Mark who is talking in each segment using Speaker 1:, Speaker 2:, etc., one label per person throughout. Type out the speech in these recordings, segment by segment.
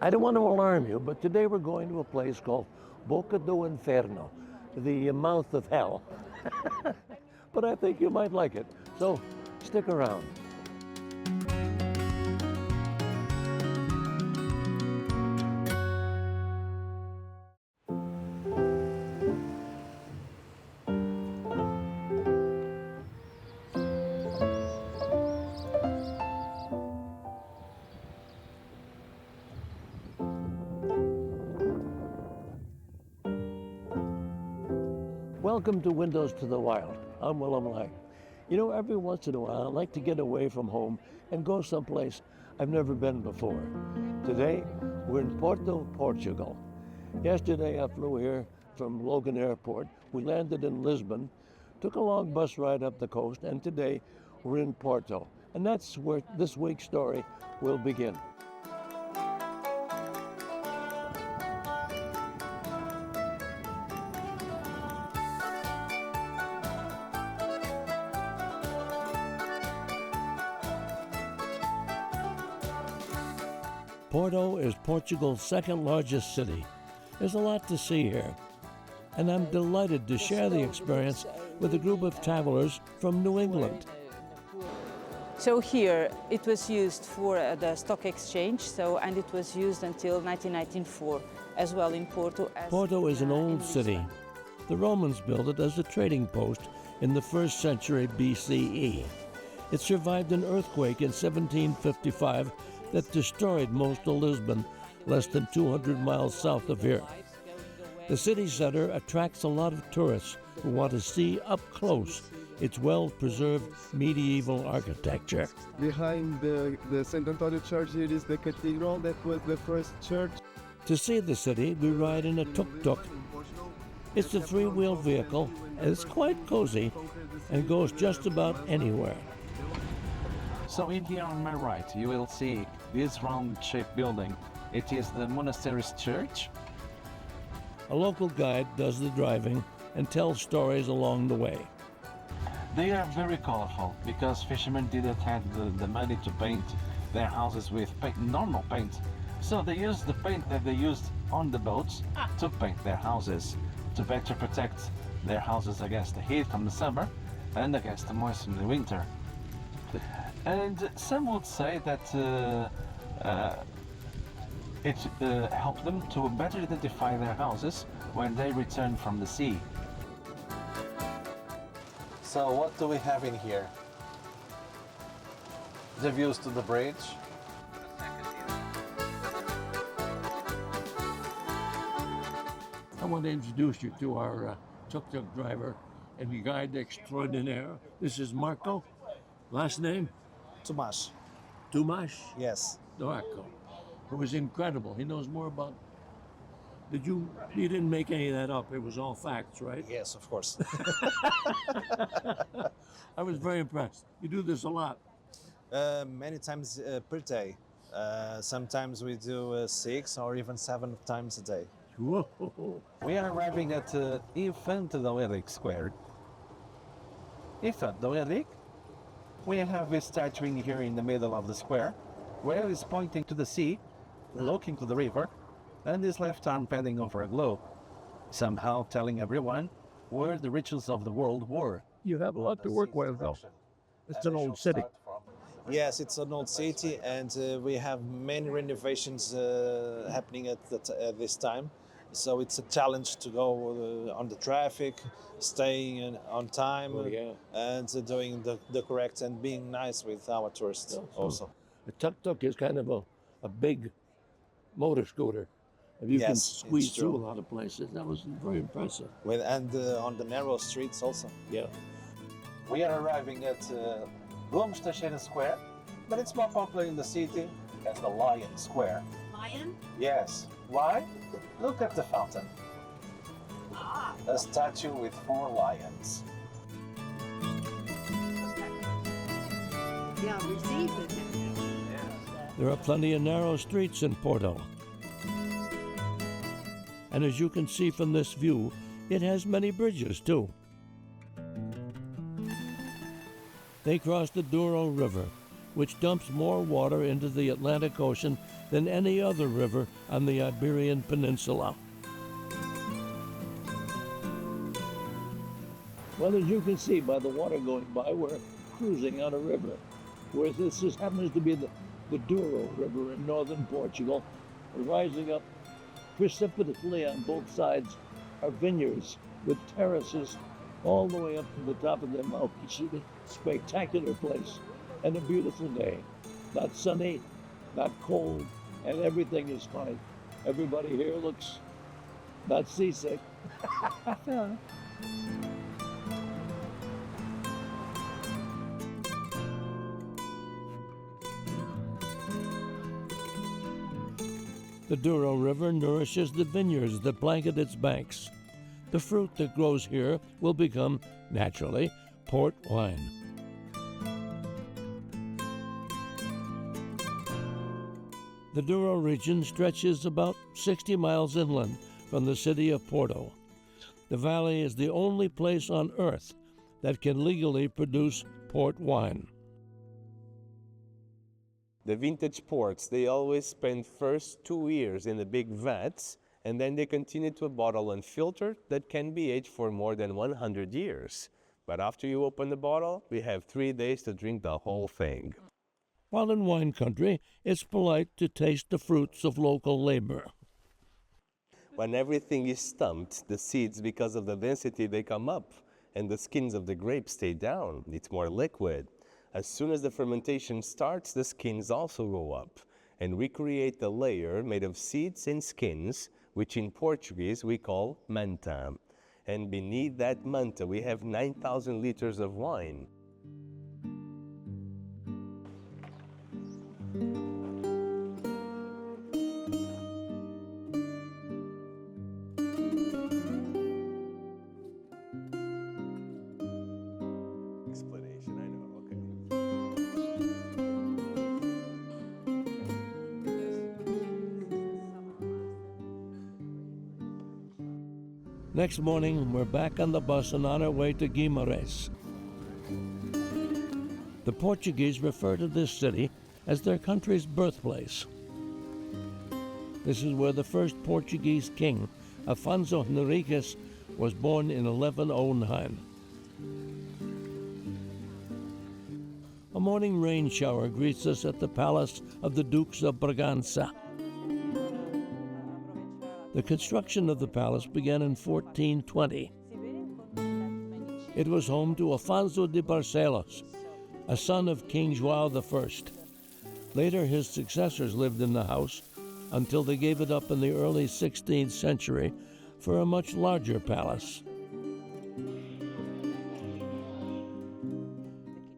Speaker 1: I don't want to alarm you, but today we're going to a place called Boca do Inferno, the mouth of hell. But I think you might like it, so stick around. Welcome to Windows to the Wild. I'm Willem Lange. You know, every once in a while, I like to get away from home and go someplace I've never been before. Today, we're in Porto, Portugal. Yesterday, I flew here from Logan Airport. We landed in Lisbon, took a long bus ride up the coast, and today we're in Porto. And that's where this week's story will begin. Porto is Portugal's second largest city. There's a lot to see here, and I'm delighted to share the experience with a group of travelers from New England.
Speaker 2: So here it was used for the stock exchange, and it was used until 1994 as well in Porto.
Speaker 1: Porto is an old city. The Romans built it as a trading post in the 1st century BCE. It survived an earthquake in 1755 that destroyed most of Lisbon, less than 200 miles south of here. The city center attracts a lot of tourists who want to see up close its well-preserved medieval architecture.
Speaker 3: Behind the St. Antonio Church, it is the cathedral that was the first church.
Speaker 1: To see the city, we ride in a tuk-tuk. It's a three-wheel vehicle, and it's quite cozy and goes just about anywhere.
Speaker 4: So in here on my right, you will see this round-shaped building. It is the monastery's church.
Speaker 1: A local guide does the driving and tells stories along the way.
Speaker 4: They are very colorful because fishermen didn't have the money to paint their houses with normal paint. So they used the paint that they used on the boats to paint their houses, to better protect their houses against the heat from the summer and against the moisture in the winter. And some would say that it helped them to better identify their houses when they return from the sea. So what do we have in here? The views to the bridge.
Speaker 1: I want to introduce you to our tuk-tuk driver and guide extraordinaire. This is Marco. Last name?
Speaker 5: Tomas.
Speaker 1: Tomas
Speaker 5: Yes.
Speaker 1: Marco, who was incredible. He knows more about... You didn't make any of that up. It was all facts, right?
Speaker 5: Yes, of course.
Speaker 1: I was very impressed. You do this a lot.
Speaker 5: Many times per day. Sometimes we do 6 or even 7 times a day.
Speaker 1: Whoa.
Speaker 4: We are arriving at Inferno Square. Inferno, we have a statue in here in the middle of the square, where he's pointing to the sea, looking to the river, and his left arm padding over a globe, somehow telling everyone where the riches of the world were.
Speaker 1: You have a lot to work with, though. It's an old city.
Speaker 5: Yes, it's an old city, and we have many renovations happening at this time. So it's a challenge to go on the traffic, staying on time, and doing the correct and being nice with our tourists also.
Speaker 1: The tuk-tuk is kind of a big motor scooter. You can squeeze through a lot of places. That was very impressive.
Speaker 5: And on the narrow streets also.
Speaker 1: Yeah.
Speaker 4: We are arriving at Boca Square, but it's more popular in the city as the Lion Square.
Speaker 6: Lion?
Speaker 4: Yes. Why? Look at the fountain. A statue with 4 lions.
Speaker 6: Yeah, receive it.
Speaker 1: There are plenty of narrow streets in Porto. And as you can see from this view, it has many bridges too. They cross the Douro River, which dumps more water into the Atlantic Ocean than any other river on the Iberian Peninsula. Well, as you can see by the water going by, we're cruising on a river. Where this happens to be the Douro River in northern Portugal, rising up precipitously on both sides are vineyards with terraces all the way up to the top of the mountain. It's a spectacular place and a beautiful day. Not sunny, not cold, and everything is fine. Everybody here looks not seasick. The Douro River nourishes the vineyards that blanket its banks. The fruit that grows here will become, naturally, port wine. The Douro region stretches about 60 miles inland from the city of Porto. The valley is the only place on earth that can legally produce port wine.
Speaker 6: The vintage ports, they always spend first 2 years in the big vats, and then they continue to bottle and filter that can be aged for more than 100 years. But after you open the bottle, we have 3 days to drink the whole thing.
Speaker 1: While in wine country, it's polite to taste the fruits of local labor.
Speaker 6: When everything is stumped, the seeds, because of the density, they come up, and the skins of the grapes stay down. It's more liquid. As soon as the fermentation starts, the skins also go up, and we create the layer made of seeds and skins, which in Portuguese we call manta. And beneath that manta, we have 9,000 liters of wine. Explanation, I know,
Speaker 1: Next morning, we're back on the bus and on our way to Guimarães. The Portuguese refer to this city as their country's birthplace. This is where the first Portuguese king, Afonso Henriques, was born in 1109. A morning rain shower greets us at the palace of the Dukes of Bragança. The construction of the palace began in 1420. It was home to Afonso de Barcelos, a son of King João I. Later, his successors lived in the house until they gave it up in the early 16th century for a much larger palace.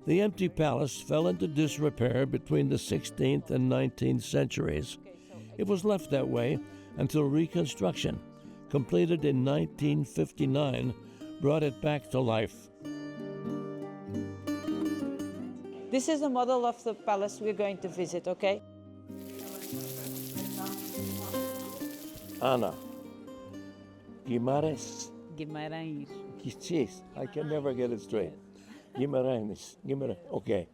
Speaker 1: The empty palace fell into disrepair between the 16th and 19th centuries. It was left that way until reconstruction, completed in 1959, brought it back to life.
Speaker 2: This is a model of the palace we're going to visit, okay?
Speaker 1: Ana, Guimarães.
Speaker 2: Guimarães.
Speaker 1: Jeez, I can never get it straight. Guimarães. Okay.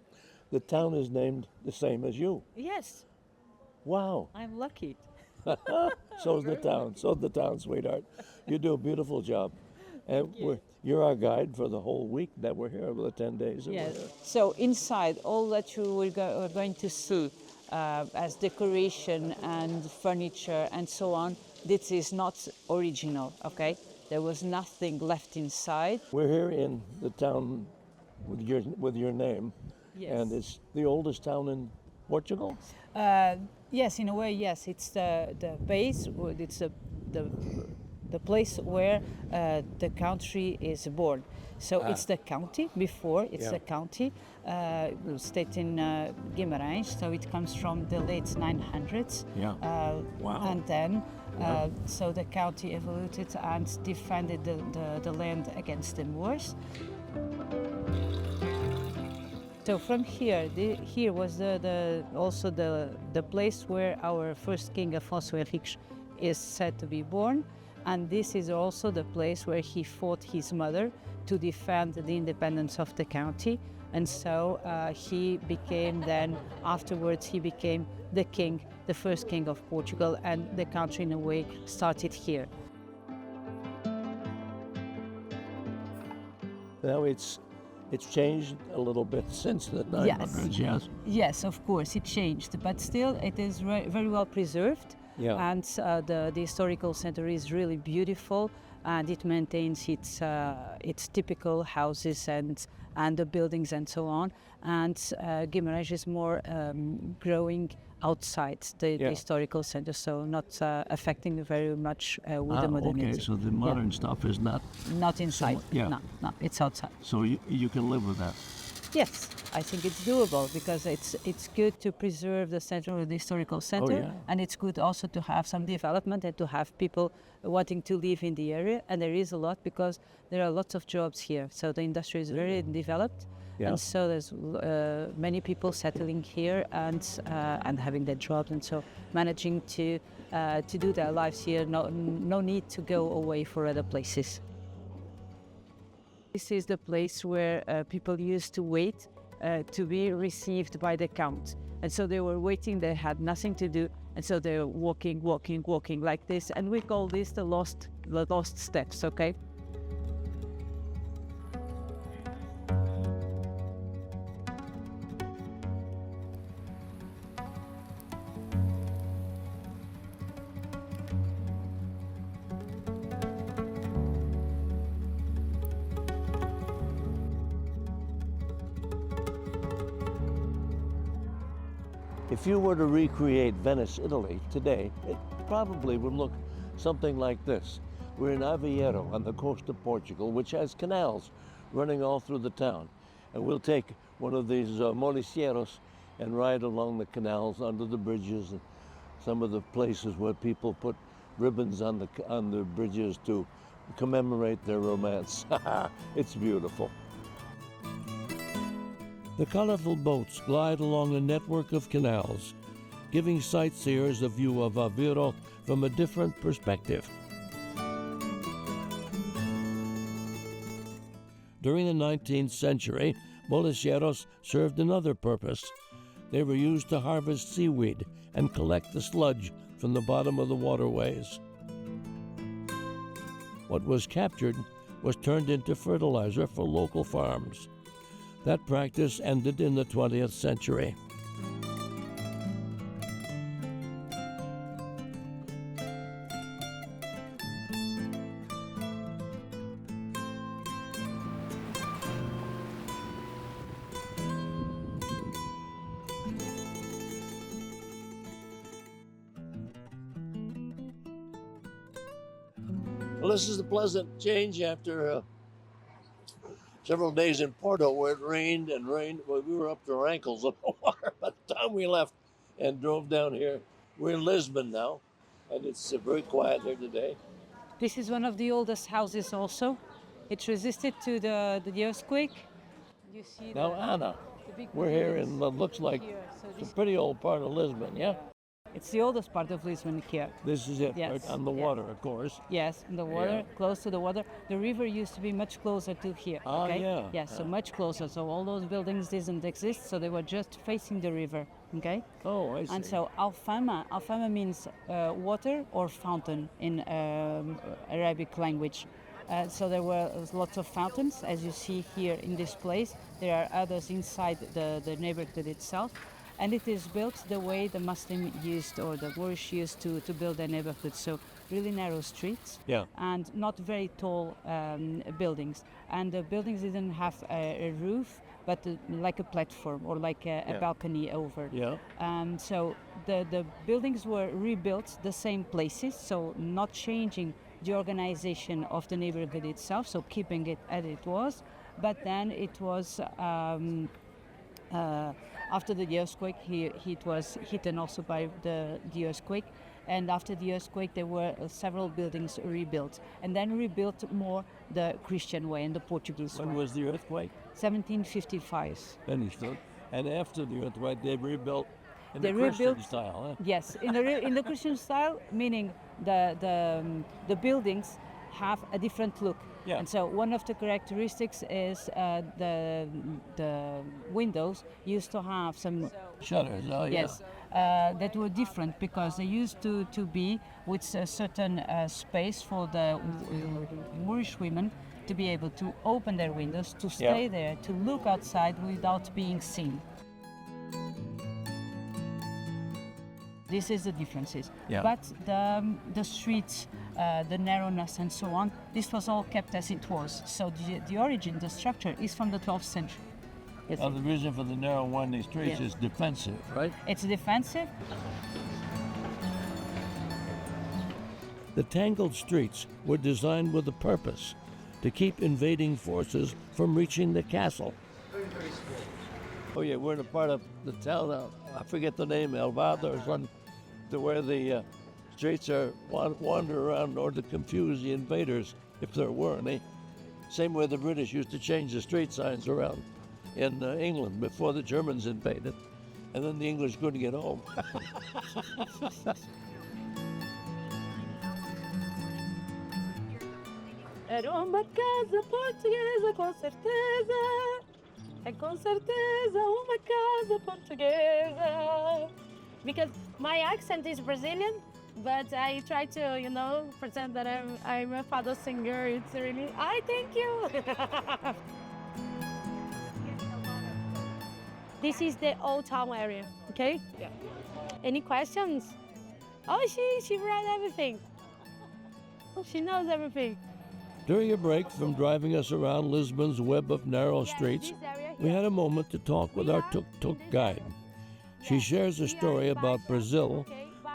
Speaker 1: The town is named the same as you.
Speaker 2: Yes,
Speaker 1: Wow.
Speaker 2: I'm lucky.
Speaker 1: So's the town, sweetheart. You do a beautiful job. And you're our guide for the whole week that we're here, the 10 days that we're
Speaker 2: Yes.
Speaker 1: here.
Speaker 2: So inside, all that you are going to see as decoration and furniture and so on, this is not original, okay? There was nothing left inside.
Speaker 1: We're here in the town with your name.
Speaker 2: Yes.
Speaker 1: And it's the oldest town in Portugal?
Speaker 2: Yes, in a way, yes. It's the base. It's the place where the country is born. So it's the county before. It's the county. State in Guimarães. So it comes from the late 900s.
Speaker 1: Yeah. Wow.
Speaker 2: And then, so the county evolved and defended the land against the Moors. So from here, here was also the place where our first king, Afonso Henriques, is said to be born. And this is also the place where he fought his mother to defend the independence of the county And so he became then, afterwards, he became the king, the first king of Portugal, and the country in a way started here.
Speaker 1: Now it's changed a little bit since the 900s, yes?
Speaker 2: Yes, of course, it changed, but still it is very well preserved.
Speaker 1: Yeah.
Speaker 2: And the historical center is really beautiful, and it maintains its typical houses and the buildings and so on. And Guimarães is more growing outside the historical center, so not affecting very much with the modernity.
Speaker 1: Okay, so the modern stuff is not
Speaker 2: inside.
Speaker 1: yeah.
Speaker 2: No, it's outside.
Speaker 1: So you can live with that.
Speaker 2: Yes, I think it's doable because it's good to preserve the center of the historical center, and it's good also to have some development and to have people wanting to live in the area. And there is a lot because there are lots of jobs here. So the industry is very developed, and so there's many people settling here and having their jobs, and so managing to do their lives here. No need to go away for other places. This is the place where people used to wait to be received by the count. And so they were waiting, they had nothing to do, and so they were walking like this. And we call this the lost steps, okay?
Speaker 1: If you were to recreate Venice, Italy today, it probably would look something like this. We're in Aveiro on the coast of Portugal, which has canals running all through the town. And we'll take one of these molicieros and ride along the canals, under the bridges, and some of the places where people put ribbons on the bridges to commemorate their romance. It's beautiful. The colorful boats glide along a network of canals, giving sightseers a view of Aveiro from a different perspective. During the 19th century, molicieros served another purpose. They were used to harvest seaweed and collect the sludge from the bottom of the waterways. What was captured was turned into fertilizer for local farms. That practice ended in the 20th century. Well, this is a pleasant change after several days in Porto where it rained and rained. Well, we were up to our ankles in the water by the time we left and drove down here. We're in Lisbon now, and it's very quiet here today.
Speaker 2: This is one of the oldest houses also. It resisted to the earthquake. You see
Speaker 1: now, Anna, we're here in what looks like it's a pretty old part of Lisbon, yeah?
Speaker 2: It's the oldest part of Lisbon here.
Speaker 1: This is it,
Speaker 2: yes.
Speaker 1: Right on the water, of course.
Speaker 2: Yes, in the water, close to the water. The river used to be much closer to here. Okay? Yes, so much closer. So all those buildings didn't exist, so they were just facing the river. Okay.
Speaker 1: Oh, I see.
Speaker 2: And so Alfama means water or fountain in Arabic language. So there were lots of fountains, as you see here in this place. There are others inside the neighborhood itself. And it is built the way the Muslim used or the Moorish used to build their neighborhood. So really narrow streets and not very tall buildings. And the buildings didn't have a roof, but like a platform or like a balcony over. So the buildings were rebuilt the same places, so not changing the organization of the neighborhood itself, so keeping it as it was. But then it was... after the earthquake, it was hit also by the earthquake. And after the earthquake, there were several buildings rebuilt. And then rebuilt more the Christian way and the Portuguese way.
Speaker 1: When was the earthquake?
Speaker 2: 1755.
Speaker 1: Understood. And after the earthquake, they rebuilt in the Christian style, huh?
Speaker 2: Yes, in the Christian style, meaning the buildings have a different look.
Speaker 1: Yeah.
Speaker 2: And so one of the characteristics is the windows used to have some
Speaker 1: Shutters, oh yeah.
Speaker 2: yes, that were different because they used to be with a certain space for the Moorish women to be able to open their windows, to stay there, to look outside without being seen. This is the differences.
Speaker 1: Yeah.
Speaker 2: But the streets, the narrowness and so on, this was all kept as it was. So the origin, the structure is from the 12th century. Yes.
Speaker 1: The reason for the narrow winding streets is defensive, right?
Speaker 2: It's defensive.
Speaker 1: The tangled streets were designed with a purpose, to keep invading forces from reaching the castle. Oh yeah, we're in a part of the town, I forget the name, Elvada or something, to where the streets are wander around in order to confuse the invaders, if there were any. Same way the British used to change the street signs around in England before the Germans invaded, and then the English couldn't get home.
Speaker 7: Era uma casa portuguesa, com certeza. É com certeza uma casa portuguesa. Because my accent is Brazilian, but I try to, you know, pretend that I'm a fado singer. It's really, thank you. This is the old town area, okay? Yeah. Any questions? Oh, she read everything. Oh, she knows everything.
Speaker 1: During a break from driving us around Lisbon's web of narrow streets, we had a moment to talk with our tuk-tuk guide. She shares a story about Brazil,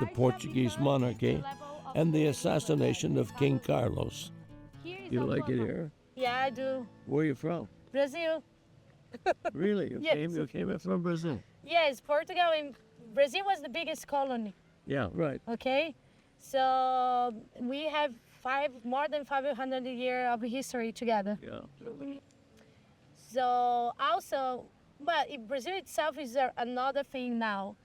Speaker 1: the Portuguese monarchy, and the assassination of King Carlos. You like it here?
Speaker 7: Yeah, I do.
Speaker 1: Where are you from?
Speaker 7: Brazil.
Speaker 1: Really? You
Speaker 7: Yes.
Speaker 1: came from Brazil?
Speaker 7: Yes, Portugal and Brazil was the biggest colony.
Speaker 1: Yeah, right.
Speaker 7: Okay, so we have more than 500 years of history together.
Speaker 1: Yeah.
Speaker 7: So also, but Brazil itself is another thing now.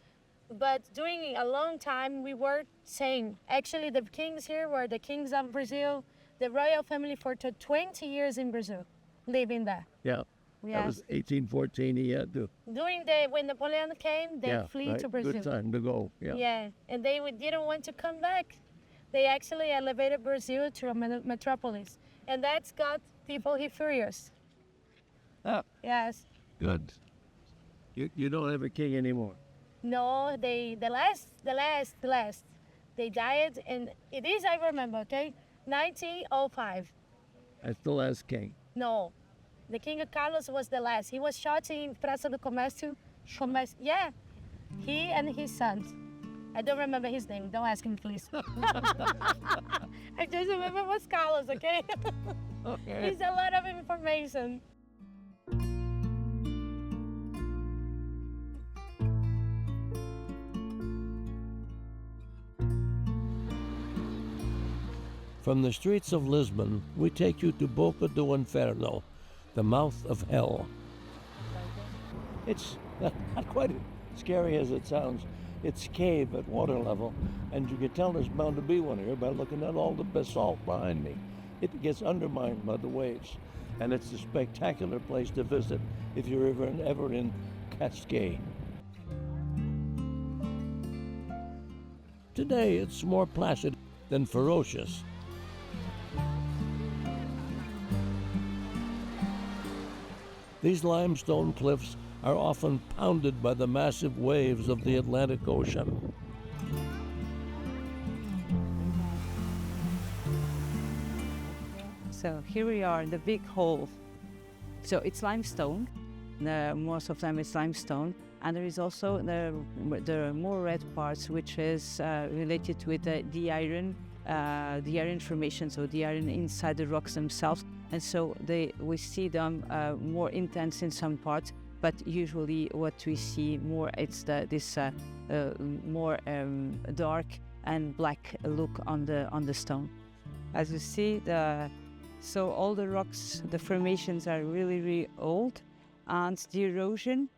Speaker 7: But during a long time, we were same. Actually, the kings here were the kings of Brazil, the royal family for 20 years in Brazil, living there.
Speaker 1: Yeah. That
Speaker 7: Yes.
Speaker 1: was 1814 he had to.
Speaker 7: When Napoleon came, they flee
Speaker 1: right.
Speaker 7: to Brazil.
Speaker 1: Good time to go. Yeah.
Speaker 7: Yeah, and they didn't want to come back. They actually elevated Brazil to a metropolis, and that's got people here furious.
Speaker 1: Ah,
Speaker 7: Yes.
Speaker 1: good. You don't have a king anymore.
Speaker 7: No, the last. They died, and it is, I remember, okay, 1905.
Speaker 1: That's the last king.
Speaker 7: No, the King of Carlos was the last. He was shot in Praça do Comércio. Yeah, he and his sons. I don't remember his name. Don't ask him, please. I just remember it was Carlos, okay?
Speaker 1: Okay.
Speaker 7: It's a lot of information.
Speaker 1: From the streets of Lisbon, we take you to Boca do Inferno, the mouth of hell. It's not quite as scary as it sounds. It's cave at water level, and you can tell there's bound to be one here by looking at all the basalt behind me. It gets undermined by the waves, and it's a spectacular place to visit if you're ever in Cascade. Today, it's more placid than ferocious. These limestone cliffs are often pounded by the massive waves of the Atlantic Ocean.
Speaker 2: So here we are in the big hole. So it's limestone. Most of the time it's limestone. And there is also the more red parts, which is related with the iron formation, so the iron inside the rocks themselves. And so we see them more intense in some parts, but usually what we see more, it's this more dark and black look on the stone. As you see, so all the rocks, the formations are really, really old, and the erosion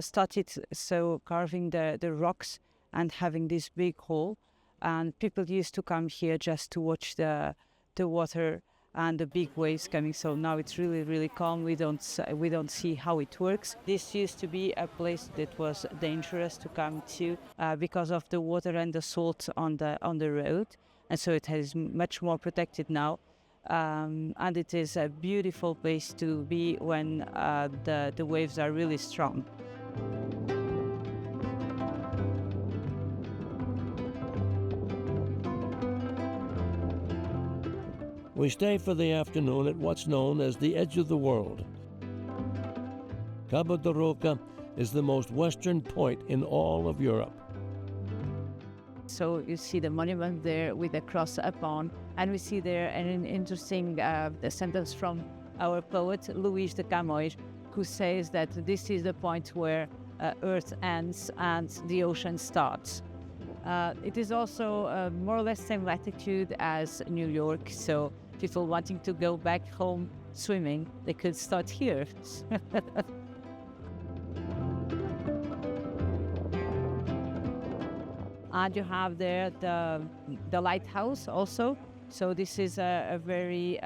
Speaker 2: started so carving the rocks and having this big hole. And people used to come here just to watch the the water and the big waves coming. So now it's really, really calm. We don't see how it works. This used to be a place that was dangerous to come to because of the water and the salt on the road, and so it is much more protected now. And it is a beautiful place to be when the waves are really strong.
Speaker 1: We stay for the afternoon at what's known as the edge of the world. Cabo de Roca is the most western point in all of Europe.
Speaker 2: So you see the monument there with the cross upon, and we see there an interesting sentence from our poet Luís de Camões, who says that this is the point where Earth ends and the ocean starts. It is also more or less same latitude as New York, so people wanting to go back home swimming, they could start here. And you have there the lighthouse also. So this is a very,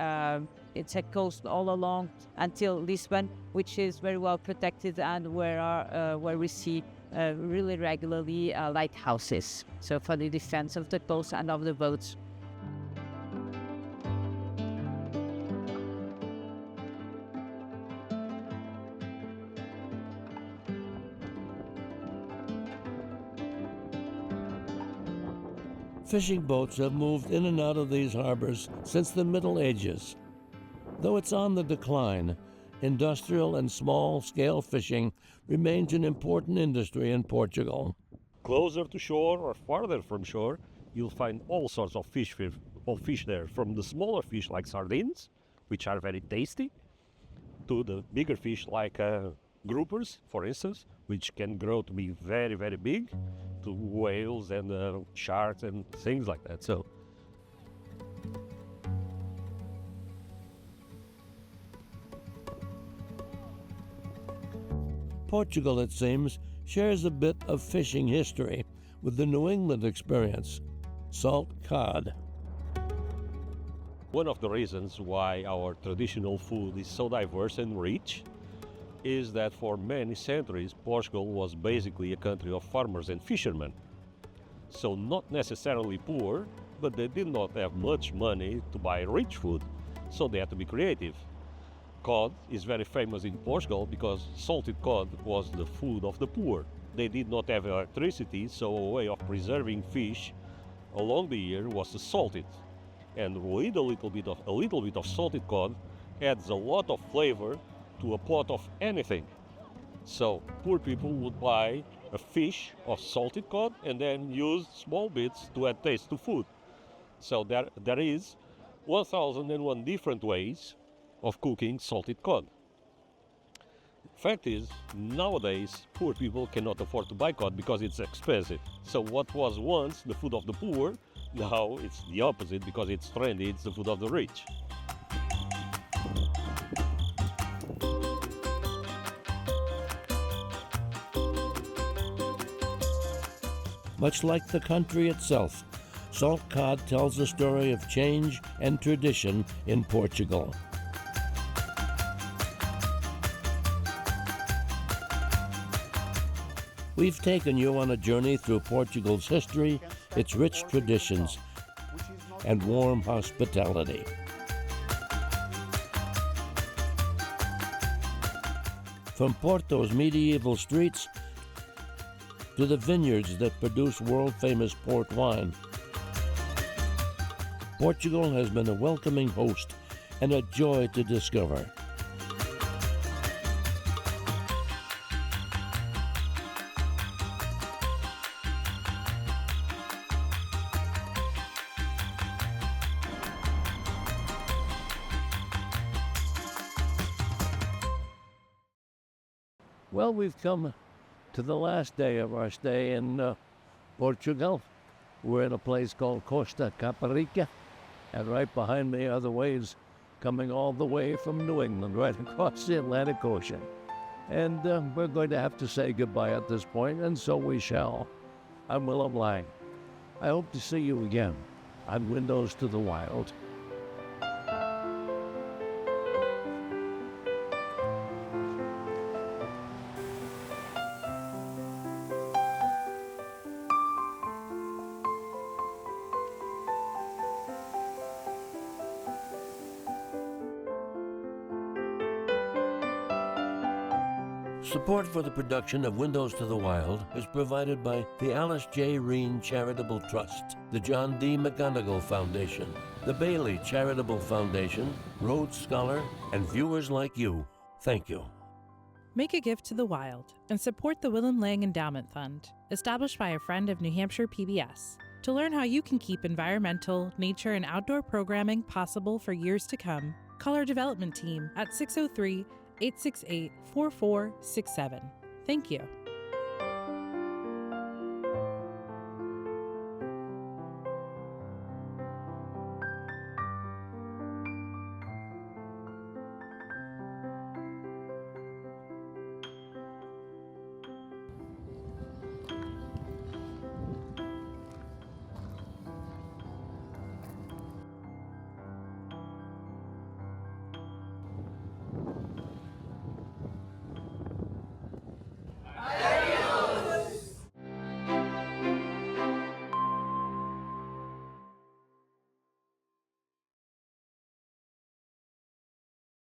Speaker 2: it's a coast all along until Lisbon, which is very well protected, and where we see really regularly lighthouses. So for the defense of the coast and of the boats.
Speaker 1: Fishing boats have moved in and out of these harbors since the Middle Ages. Though it's on the decline, industrial and small-scale fishing remains an important industry in Portugal.
Speaker 8: Closer to shore or farther from shore, you'll find all sorts of fish there, from the smaller fish like sardines, which are very tasty, to the bigger fish like groupers, for instance, which can grow to be very, very big, to whales and sharks and things like that. So
Speaker 1: Portugal, it seems, shares a bit of fishing history with the New England experience, salt cod.
Speaker 8: one of the reasons why our traditional food is so diverse and rich is that for many centuries Portugal was basically a country of farmers and fishermen. So not necessarily poor, but they did not have much money to buy rich food, so they had to be creative. Cod is very famous in Portugal because salted cod was the food of the poor. They did not have electricity, so a way of preserving fish along the year was to salt it. And with a little bit of salted cod adds a lot of flavor to a pot of anything. So poor people would buy a fish of salted cod and then use small bits to add taste to food. So there is 1001 different ways of cooking salted cod. Fact is, nowadays poor people cannot afford to buy cod because it's expensive. So what was once the food of the poor, now it's the opposite because it's trendy, it's the food of the rich.
Speaker 1: Much like the country itself, salt cod tells a story of change and tradition in Portugal. We've taken you on a journey through Portugal's history, its rich traditions, and warm hospitality. From Porto's medieval streets to the vineyards that produce world-famous port wine, Portugal has been a welcoming host and a joy to discover. Well, we've come to the last day of our stay in Portugal. We're in a place called Costa Caparica, and right behind me are the waves coming all the way from New England, right across the Atlantic Ocean. And we're going to have to say goodbye at this point, and so we shall. I'm Willem Lange. I hope to see you again on Windows to the Wild. Support for the production of Windows to the Wild is provided by the Alice J. Reen Charitable Trust, the John D. McGonigal Foundation, the Bailey Charitable Foundation, Rhodes Scholar, and viewers like you. Thank you.
Speaker 9: Make a gift to the wild and support the Willem Lange Endowment Fund, established by a friend of New Hampshire PBS. To learn how you can keep environmental, nature, and outdoor programming possible for years to come, call our development team at 603-868-4467. Thank you.